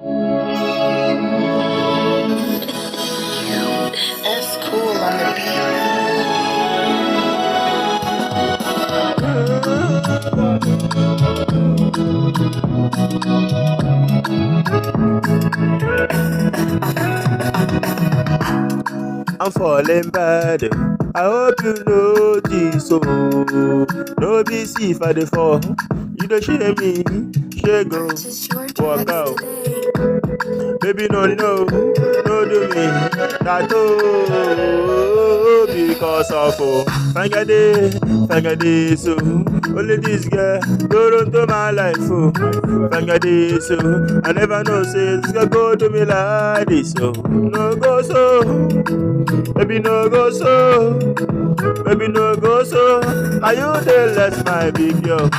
That's cool on the beat. I'm falling bad. I hope you notice. So, no be see if I dey fall. You don't share me, share go, walk out. Baby, no, do me. That because of fangade, so only this girl go into my life, fangade, so I never know say this girl go to me like this, so no go so, baby no go so, baby no go so, are you the less my big girl?